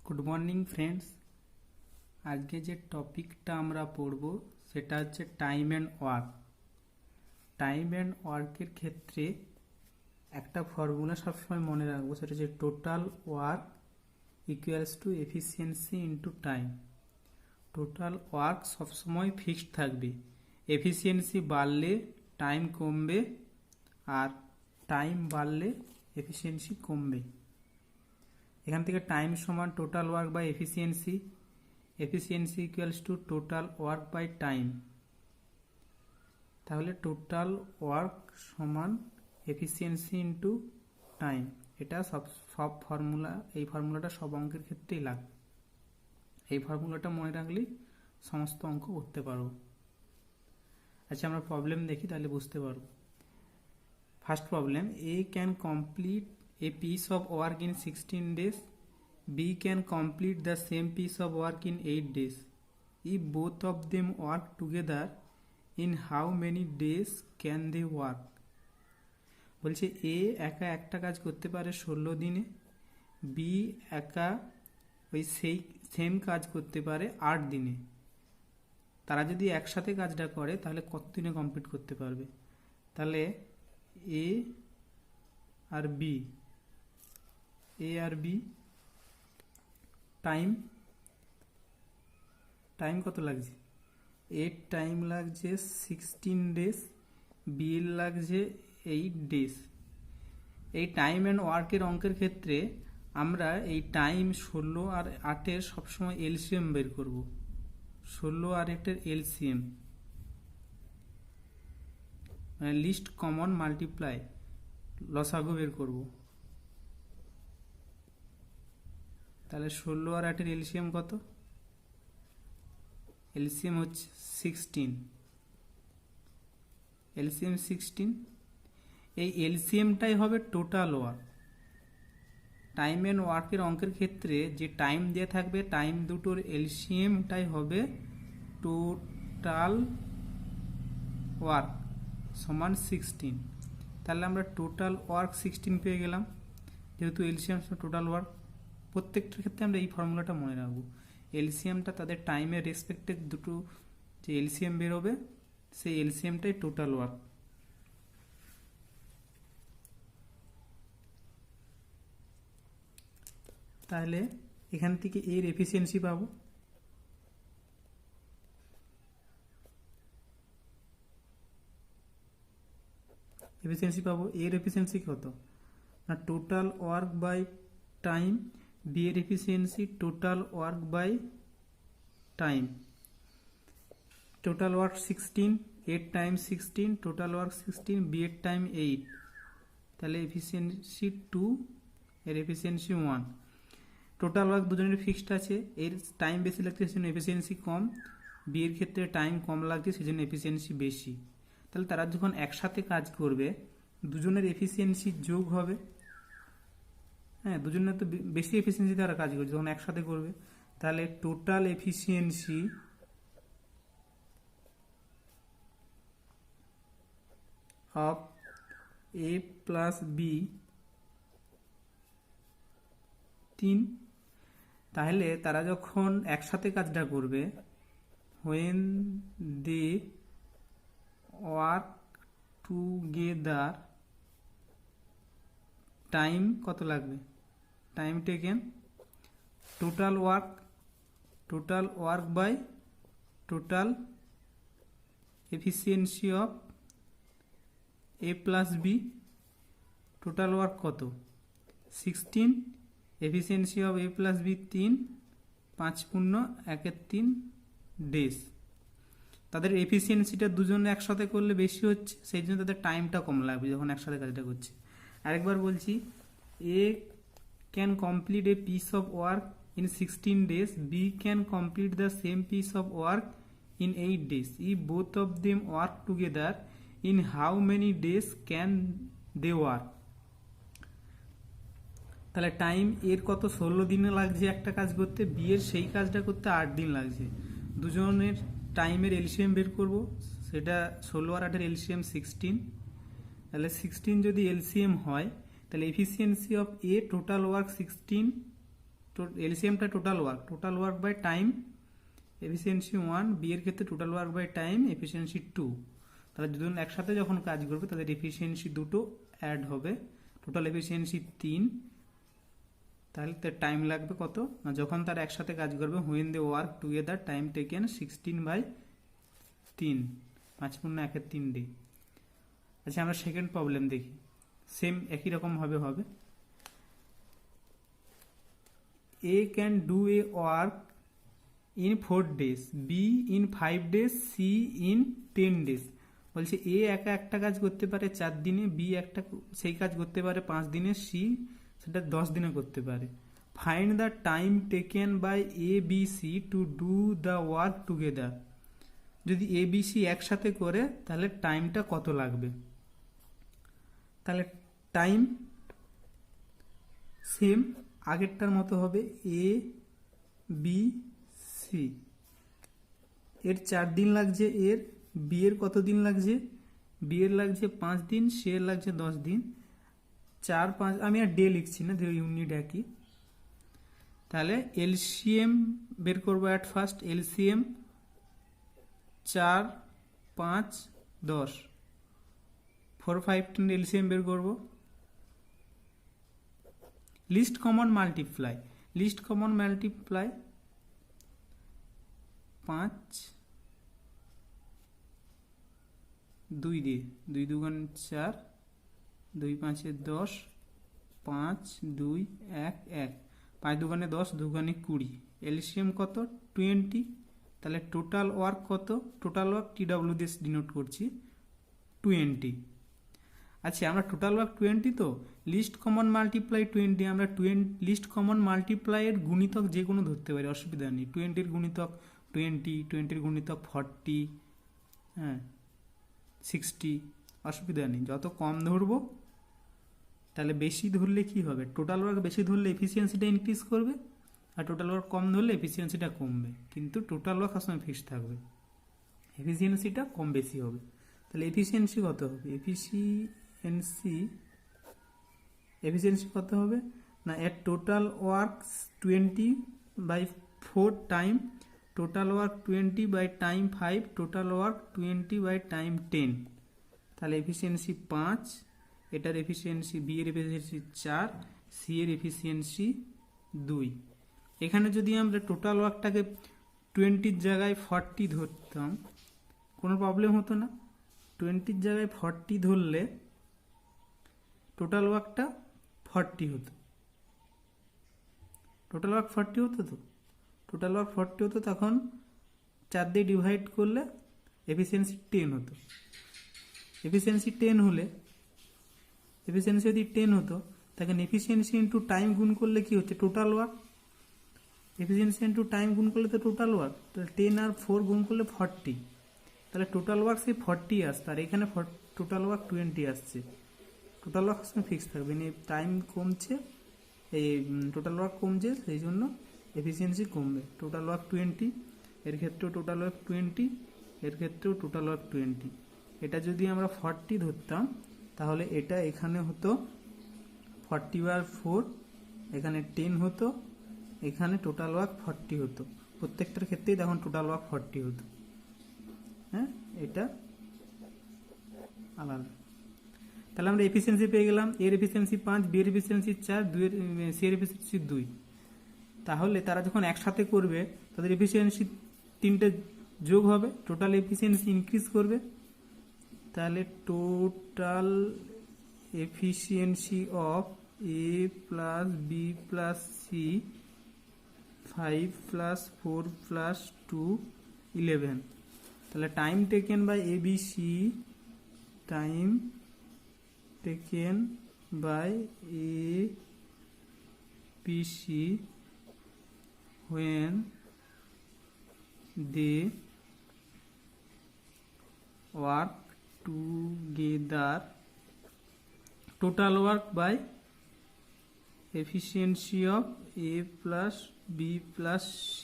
Good morning friends. আজকে যে টপিকটা আমরা পড়ব সেটা হচ্ছে time and work. Time and ওয়ার্কের ক্ষেত্রে একটা ফর্মুলা সবসময় মনে রাখবো, সেটা হচ্ছে total work equals to efficiency into time. Total work সবসময় ফিক্সড থাকবে, এফিসিয়েন্সি বাড়লে টাইম কমবে আর টাইম বাড়লে এফিসিয়েন্সি কমবে। এখান থেকে টাইম সমান total work by efficiency, efficiency equals to total work by time. তাহলে টোটাল ওয়ার্ক সমান এফিসিয়েন্সি ইন্টু টাইম। এটা সব ফর্মুলা, এই ফর্মুলাটা সব অঙ্কের ক্ষেত্রেই লাগবে। এই ফর্মুলাটা মনে রাখলেই সমস্ত অঙ্ক করতে পারবো। আচ্ছা, আমরা প্রবলেম দেখি, তাহলে বুঝতে পারবো। First problem, A can complete a piece of work in 16 days, B can complete the same piece of work in 8 days. If both of them work together, in how many days can they work? বলছে এ একা একটা কাজ করতে পারে 16 দিনে, B একা ওই same কাজ করতে পারে 8 দিনে। তারা যদি একসাথে কাজটা করে তাহলে কত দিনে কমপ্লিট করতে পারবে? তাহলে এ আর বি, এ আর বি টাইম কত লাগছে? এর টাইম লাগছে 16 ডেজ, বি এর লাগছে 8 ডেজ। এই টাইম অ্যান্ড ওয়ার্কের অঙ্কের ক্ষেত্রে আমরা এই টাইম 16 আর 8-এর সবসময় এলসিএম বের করব। 16 আর 8-এর এলসিএম মানে লিস্ট কমন মাল্টিপ্লাই, লসাগু বের করব। তাহলে 16 আর 8-এর এলসিএম কত? এলসিএম হচ্ছে 16, এলসিএম 16। এই এলসিএমটাই হবে টোটাল ওয়ার্ক। টাইম অ্যান্ড ওয়ার্কের অঙ্কের ক্ষেত্রে যে টাইম দিয়ে থাকবে, টাইম দুটোর এলসিএমটাই হবে টোটাল ওয়ার্ক সমান 16। তাহলে আমরা টোটাল ওয়ার্ক 16 পেয়ে গেলাম, যেহেতু এলসিএম টোটাল ওয়ার্ক। প্রত্যেকটার ক্ষেত্রে আমরা এই ফর্মুলাটা মনে রাখবো। এলসিএমটা তাদের টাইমের রেসপেক্টে দুটো যে এলসিএম বেরোবে, সেই এলসিএমটাই টোটাল ওয়ার্ক। তাহলে এখান থেকে এর এফিসিয়েন্সি পাবো। এর এফিসিয়েন্সি কত না? Total work by time. B এর efficiency total work by time. Total work 16, 8 time 16, total work 16, B এর টাইম 8। তাহলে এফিসিয়েন্সি 2, এর এফিসিয়েন্সি 1। টোটাল ওয়ার্ক দুজনের ফিক্সড আছে, এর টাইম বেশি লাগছে সেজন্য এফিসিয়েন্সি কম, বি এর ক্ষেত্রে টাইম কম লাগছে সেজন্য এফিসিয়েন্সি বেশি। তাহলে তারা যখন একসাথে কাজ করবে দুজনের এফিসিয়েন্সি যোগ হবে। হ্যাঁ, দুজনের তো বেশি এফিসিয়েন্সি তারা কাজ করছে যখন একসাথে করবে। তাহলে total efficiency of A plus B 3। তাহলে তারা যখন একসাথে কাজটা করবে, when they work together, time কত লাগবে? Time taken total work by total efficiency of A plus B. Total work কত? 16, efficiency of A plus B 3, 5 পূর্ণ 1-3 ডেজ। তাদের এফিসিয়েন্সিটা দুজনে একসাথে করলে বেশি হচ্ছে, সেই জন্য তাদের টাইমটা কম লাগবে যখন একসাথে কাজটা করছে। আরেকবার বলছি, A can complete a piece of work in 16 days, B can complete the same piece of work in 8 days. If both of them work together, in how many days can they work? তাহলে time এর কত? 16 দিনে লাগছে একটা কাজ করতে, B এর সেই কাজটা করতে 8 দিন লাগছে। দুজনের টাইমের এলসিএম বের করব, সেটা 16 আর 8-এর এলসিএম 16। তাহলে 16 যদি এলসিএম হয় তাহলে efficiency of A total work 16 এলসিএমটা total work by time efficiency 1, B এর ক্ষেত্রে total work by time efficiency 2। তাহলে দুজন একসাথে যখন কাজ করবে তাদের এফিসিয়েন্সি দুটো অ্যাড হবে, টোটাল এফিসিয়েন্সি 3। তাহলে তার টাইম লাগবে কত না, যখন তারা একসাথে কাজ করবে, when they work together time taken 16/3, 5×1=3 day. আচ্ছা আমরা সেকেন্ড প্রবলেম দেখি, সেম একই রকম ভাবে হবে। A can do a work in 4 days, B in 5 days, C in 10 days। বলছে এ একা একটা কাজ করতে পারে 4 দিনে, বি একটা সেই কাজ করতে পারে 5 দিনে, সি সেটা 10 দিনে করতে পারে। Find the time taken by A B C to do the work together. যদি এ বি সি একসাথে করে তাহলে টাইমটা কত লাগবে। তাহলে টাইম সেম আগেরটার মতো হবে, এ বি সি এর 4 দিন লাগছে, এর বি এর কত দিন লাগছে, বি এর লাগছে 5 দিন, সি এর লাগছে 10 দিন। 4, 5 আমি আর ডে লিখছি না, যে ইউনিট একই। তাহলে এলসিএম বের করবো অ্যাট ফার্স্ট, এলসিএম 4, 5, 10, 4, 5, 10 এলসিএম বের করবো। লিস্ট কমন মাল্টিপ্লাই, 5 2 দিয়ে, 2 2 4, 2 5 10, 5 2 1 1, 5 2 10, 2 20, এলসিএম কত 20। তাহলে টোটাল ওয়ার্ক কত, টোটাল ওয়ার্ক টিডব্লিউ দিয়ে ডিনোট করছি 20। আচ্ছা আমরা টোটাল ওয়ার্ক 20, তো লিস্ট কমন মাল্টিপ্লাই 20, আমরা লিস্ট কমন মাল্টিপ্লাই এর গুণিতক যে কোনো ধরতে পারি, অসুবিধা নেই। 20 এর গুণিতক 20, 20 এর গুণিতক 40, হ্যাঁ 60, অসুবিধা নেই। যত কম ধরবো, তাহলে বেশি ধরলে কি হবে, টোটাল ওয়ার্ক বেশি ধরলে এফিসিয়েন্সিটা ইনক্রিজ করবে, আর টোটাল ওয়ার্ক কম ধরলে এফিসিয়েন্সিটা কমবে। কিন্তু টোটাল ওয়ার্ক সবসময় ফিক্সড থাকবে, এফিসিয়েন্সিটা কম বেশি হবে। তাহলে এফিসিয়েন্সি কত হবে, এফিসিয়েন্সি কত হবে না, এর total work 20/4 time, total work 20/টাইম 5, টোটাল ওয়ার্ক 20/টাইম 10। তাহলে এফিসিয়েন্সি 5, এটার এফিসিয়েন্সি, বি এর এফিসিয়েন্সি 4, সি এর এফিসিয়েন্সি 2। এখানে যদি আমরা টোটাল ওয়ার্কটাকে 20-র জায়গায় 40 ধরতাম কোনো প্রবলেম হতো না। 20-র জায়গায় 40 ধরলে টোটাল ওয়ার্কটা 40 হতো, টোটাল ওয়ার্ক 40 হতো, তো টোটাল ওয়ার্ক 40 হতো, তখন 4 দিয়ে ডিভাইড করলে এফিসিয়েন্সি 10 হতো। এফিসিয়েন্সি 10 হলে, এফিসিয়েন্সি যদি 10 হতো, তখন এফিসিয়েন্সি ইন্টু টাইম গুণ করলে কি হচ্ছে, total work. Efficiency into time গুণ করলে তো টোটাল ওয়ার্ক, তাহলে 10 আর 4 গুণ করলে 40, তাহলে টোটাল ওয়ার্ক সেই 40 আসছে, আর এখানে টোটাল ওয়ার্ক 20 আসছে। টোটাল ওয়ার্ক সঙ্গে ফিক্স থাকবে, টাইম কমছে, এই টোটাল ওয়ার্ক কমছে, সেই জন্য এফিসিয়েন্সি কমবে। টোটাল ওয়ার্ক 20, এর ক্ষেত্রেও টোটাল ওয়ার্ক 20, এর ক্ষেত্রেও টোটাল ওয়ার্ক 20। এটা যদি আমরা 40 ধরতাম, তাহলে এটা এখানে হতো 40/4, এখানে 10 হতো, এখানে টোটাল ওয়ার্ক 40 হতো। প্রত্যেকটার ক্ষেত্রেই দেখুন টোটাল ওয়ার্ক 40 হতো। হ্যাঁ, এটা আলাদা। তাহলে আমরা এফিসিয়েন্সি পেয়ে গেলাম, এর এফিসিয়েন্সি 5, বি এর এফিসিয়েন্সি 4, সি এর এফিসিয়েন্সি 2। তাহলে তারা যখন একসাথে করবে, তাদের এফিসিয়েন্সি 3টে যোগ হবে, টোটাল এফিসিয়েন্সি ইনক্রিজ করবে। তাহলে total efficiency of A plus B plus C 5 + 4 + 2 11। তাহলে time taken by A B C, time taken by A B C when they work together, total work by efficiency of A plus B plus C,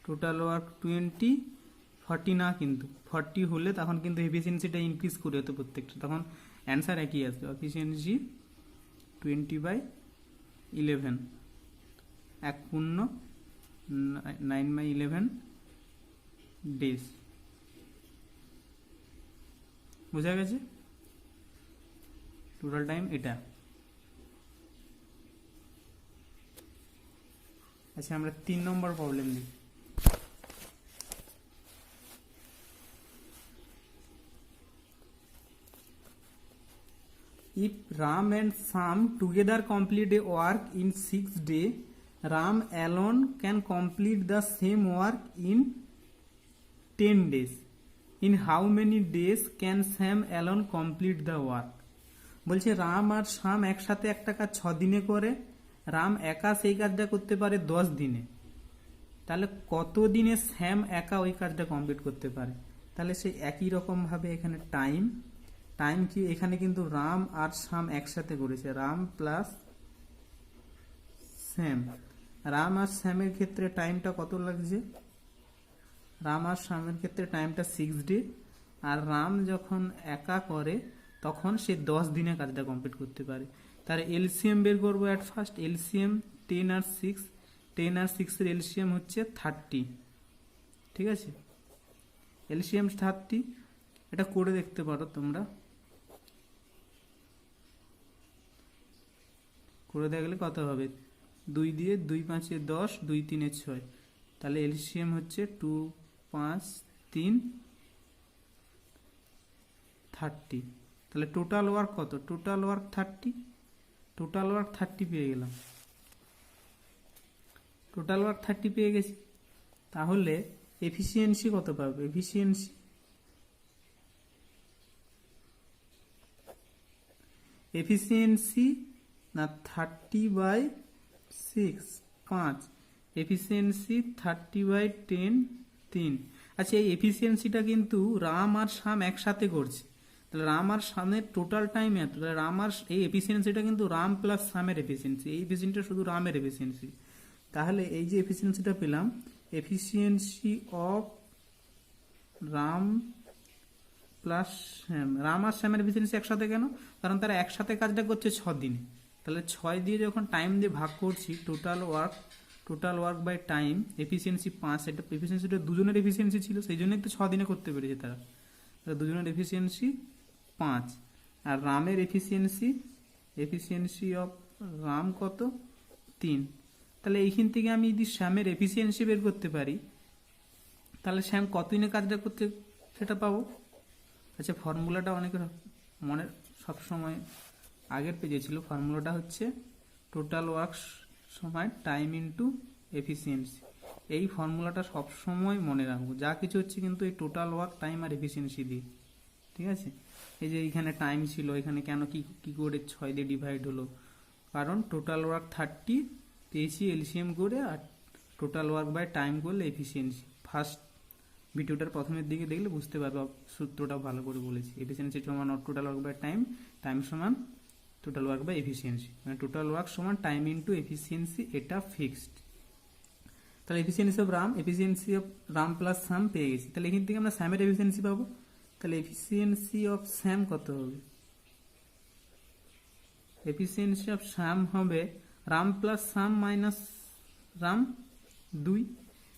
total work 20, 40 না, কিন্তু 40 হলে তখন কিন্তু এফিসিয়েন্সিটা increase করে হতো প্রত্যেকটা, তখন অ্যান্সার একই আসবে, এফিসিয়েন্সি 20/11। 1 পূর্ণ 9/11 ডেজ। বোঝা গেছে? টোটাল টাইম এটা। আচ্ছা, আমরা 3 নম্বর প্রবলেম দিই। If Ram and Sam together complete a work in 6 days, Ram alone can complete the same work in 10 days. In how many days can Sam alone complete the work? বলছে রাম আর শ্যাম একসাথে একটা কাজ 6 দিনে করে, রাম একা সেই কাজটা করতে পারে 10 দিনে। তাহলে কত দিনে শ্যাম একা ওই কাজটা কমপ্লিট করতে পারে? তাহলে সেই একই রকম ভাবে এখানে টাইম কি, এখানে কিন্তু রাম আর শ্যাম একসাথে করেছে, রাম প্লাস শ্যাম। রাম আর শ্যামের ক্ষেত্রে টাইমটা কত লাগছে? রাম আর শ্যামের ক্ষেত্রে টাইমটা 6 ডে, আর রাম যখন একা করে তখন সে 10 দিনে কাজটা কমপ্লিট করতে পারে। তাহলে এলসিএম বের করবো অ্যাট ফার্স্ট। এলসিএম 10 আর 6, 10 আর 6 এর এলসিএম হচ্ছে 30। ঠিক আছে, এলসিএম 30। এটা করে দেখতে পারো তোমরা, করে দেখলে কত হবে? 2 দিয়ে 2 5 10, 2 3 6। তাহলে এলসিএম হচ্ছে 2 5 3 30। তাহলে টোটাল ওয়ার্ক কত? Total work 30। টোটাল ওয়ার্ক 30 পেয়ে গেলাম। টোটাল ওয়ার্ক 30 পেয়ে গেছি। তাহলে এফিসিয়েন্সি কত পাবো? এফিসিয়েন্সি না 30/6 5, এফিসিয়েন্সি 30/10 3। আচ্ছা, এই এফিসিয়েন্সিটা কিন্তু রাম আর শ্যাম একসাথে করছে, তাহলে রাম আর শ্যামের টোটাল টাইম এত। তাহলে রাম আর এই এফিসিয়েন্সিটা কিন্তু রাম প্লাস শ্যামের এফিসিয়েন্সি, এই এফিসিয়েন্সিটা শুধু রামের এফিসিয়েন্সি। তাহলে এই যে এফিসিয়েন্সিটা পেলাম, এফিসিয়েন্সি অফ রাম প্লাস শ্যাম। রাম আর শ্যামের এফিসিয়েন্সি একসাথে কেন? কারণ তারা একসাথে কাজটা করছে 6 দিনে। তাহলে 6 দিয়ে যখন টাইম দিয়ে ভাগ করছি, total work by time, efficiency 5। এটা এফিসিয়েন্সিটা দুজনের এফিসিয়েন্সি ছিল, সেই জন্যই তো 6 দিনে করতে পেরেছে তারা। তাহলে দুজনের এফিসিয়েন্সি 5। আর রামের এফিসিয়েন্সি অফ রাম কত? 3। তাহলে এইখান থেকে আমি যদি শ্যামের এফিসিয়েন্সি বের করতে পারি, তাহলে শ্যাম কত দিনে কাজটা করতে সেটা পাবো। আচ্ছা, ফর্মুলাটা অনেকের মনে সবসময় আগের পেজে ছিল। ফর্মুলাটা হচ্ছে টোটাল ওয়ার্ক সময় টাইম ইন্টু এফিসিয়েন্সি। এই ফর্মুলাটা সবসময় মনে রাখবো, যা কিছু হচ্ছে কিন্তু এই টোটাল ওয়ার্ক টাইম আর এফিসিয়েন্সি দিয়ে। ঠিক আছে, এই যে এইখানে টাইম ছিল, এখানে কেন কি করে 6 দিয়ে ডিভাইড হলো? কারণ টোটাল ওয়ার্ক 30 পেয়েছি এলসিএম করে, আর টোটাল ওয়ার্ক বাই টাইম করলে এফিসিয়েন্সি। ফার্স্ট ভিডিওটার প্রথমের দিকে দেখলে বুঝতে পারবে, সূত্রটা ভালো করে বলেছি। এফিসিয়েন্সি সমান total work by time, time সমান টোটাল ওয়ার্ক বাই এফিসিয়েন্সি, মানে টোটাল ওয়ার্ক সমান টাইম ইন্টু এফিসিয়েন্সি, এটা ফিক্সড। তাহলে efficiency of Ram plus Shyam পেয়ে গেছি। তাহলে এখান থেকে আমরা শ্যামের এফিসিয়েন্সি পাবো। তাহলে এফিসিয়েন্সি অফ শ্যাম কত হবে? এফিসিয়েন্সি অফ শ্যাম হবে রাম প্লাস শ্যাম মাইনাস রাম 2।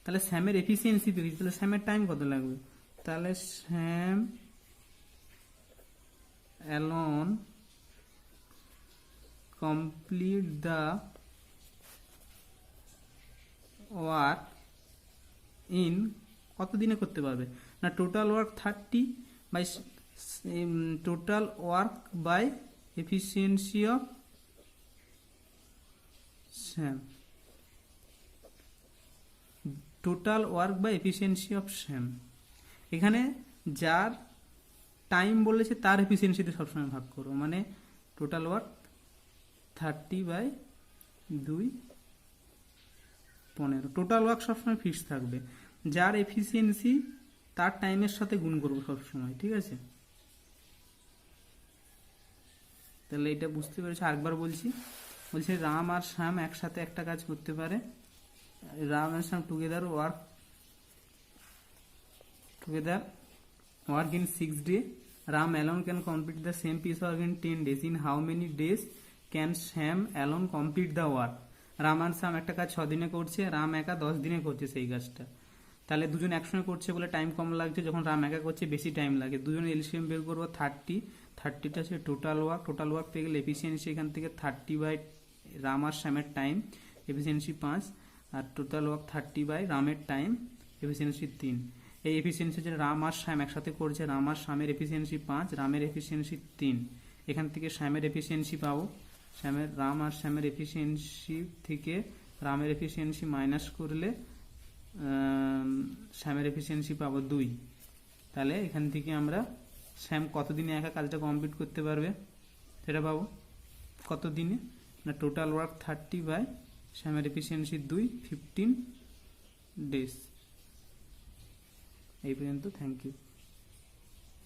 তাহলে শ্যামের এফিসিয়েন্সি পেয়ে গেছি। তাহলে শ্যামের টাইম কত লাগবে? তাহলে Shyam alone complete the work in কত দিনে করতে পারবে? না total work 30 by total work by efficiency of Shyam. Total work by efficiency of Shyam, এখানে যার টাইম বলেছে তার এফিসিয়েন্সিতে সবসময় ভাগ করো, মানে টোটাল ওয়ার্ক 30/2 15। টোটাল ওয়ার্ক সবসময় ফিক্স থাকবে, যার এফিসিয়েন্সি তার টাইমের সাথে গুণ করবো সবসময়। ঠিক আছে, তাহলে এটা বুঝতে পেরেছি। আরেকবার বলছি, রাম আর শ্যাম একসাথে একটা কাজ করতে পারে। Ram and Shyam together work in 6 days. Ram alone can complete the same piece of work in 10 days. In how many days can Shyam alone complete the work? Ram আর শ্যাম একটা কাজ 6 দিনে করছে, রাম একা 10 দিনে করছে সেই কাজটা। তাহলে দুজন একসঙ্গে করছে বলে টাইম কম লাগছে, যখন রাম একা করছে বেশি টাইম লাগে। দুজন এলসিএম বের করবো 30, 30টা হচ্ছে টোটাল ওয়ার্ক পেয়ে গেলে এফিসিয়েন্সি এখান থেকে 30 বাই রাম আর শ্যামের টাইম, এফিসিয়েন্সি 5, আর টোটাল ওয়ার্ক 30 বাই রামের টাইম, এফিসিয়েন্সি 3। এই এফিসিয়েন্সি যে রাম আর শ্যাম একসাথে করছে, রাম আর শ্যামের এফিসিয়েন্সি 5, রামের এফিসিয়েন্সি 3। এখান থেকে শ্যামের এফিসিয়েন্সি পাবো, রাম আর শ্যামের এফিসিয়েন্সি থেকে রামের এফিসিয়েন্সি মাইনাস করলে শ্যামের এফিসিয়েন্সি পাবো 2। তাহলে এখান থেকে আমরা শ্যাম কতদিনে একা কাজটা কমপ্লিট করতে পারবে সেটা পাবো। কত দিনে না, টোটাল ওয়ার্ক 30 বাই শ্যামের এফিসিয়েন্সি 2, 15 ডেজ। এই পর্যন্ত, থ্যাংক ইউ।